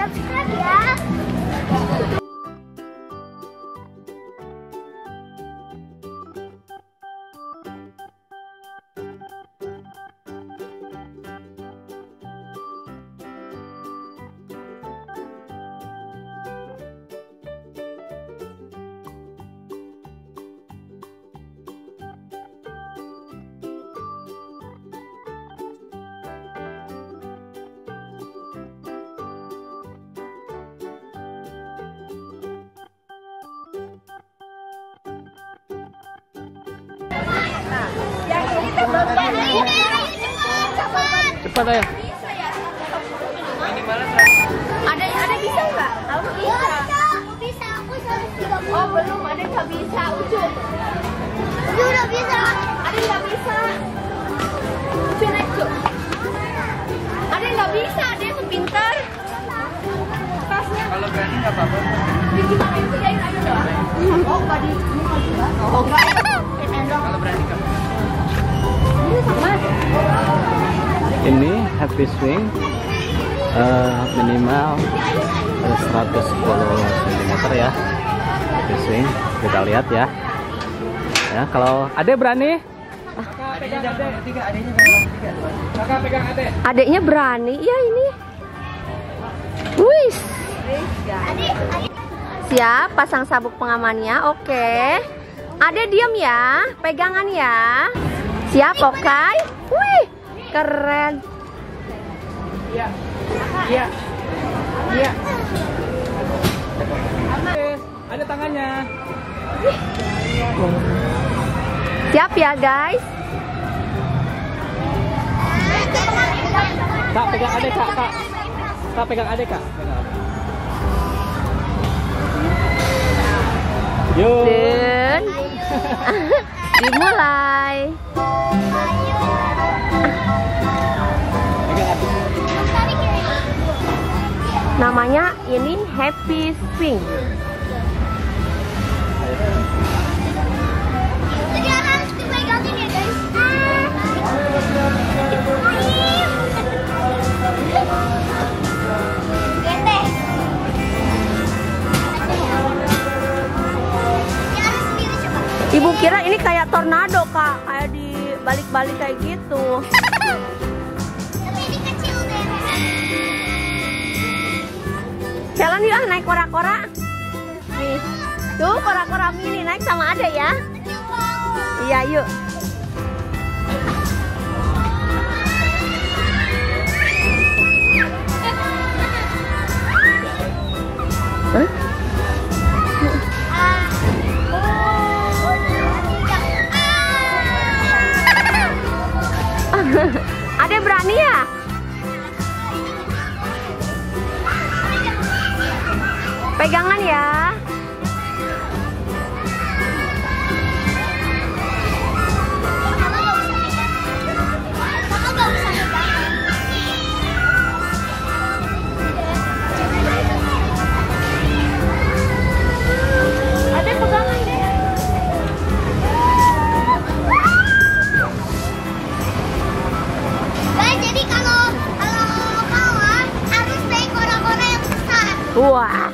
subscribe ya. Cepat ayo. Ada bisa nggak? Aku bisa. Bisa aku 130. Oh belum, ada nggak bisa. Ucup udah bisa. Ada nggak bisa? Ucup naik Cuk. Ada nggak bisa? Ada yang pintar. Tasnya. Kalau berani nggak apa-apa. Gimana itu kayak ayo doang. Oh nggak di. Oh nggak. Kalau berani nggak apa-apa. Ini sama. Ini happy swing minimal 110 cm ya. Happy swing kita lihat ya. Ya kalau Ade berani? Adeknya jangan tiga, adeknya jangan tiga. Kakak pegang adek. Adeknya berani ya ini. Wis. Siap, pasang sabuk pengamannya. Oke. Adek diam ya, pegangan ya. Siap, oke. Wih, keren. Iya. Iya. Iya. Ada tangannya. Siap ya, guys. Kak pegang adek kak. Kak pegang adek kak. Yuk. Dan dimulai. Namanya ini happy swing. Jadi harus dipegangin ya guys. Ibu kira ini kayak tornado kak, kayak dibalik-balik kayak gitu. Tapi ini kecil deh. Jalan yuk naik kora-kora. Nih, tuh kora-kora mini naik sama ada ya. Iya yuk. Huh? Ada berani ya? Pegangan ya. Ada pegangan deh. Jadi kalau kalah harus naik kora-kora yang besar. Wah.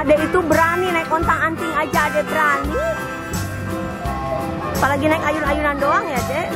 Ade itu berani naik ontang-anting aja, Ade berani. Apalagi naik ayun-ayunan doang ya, Dek.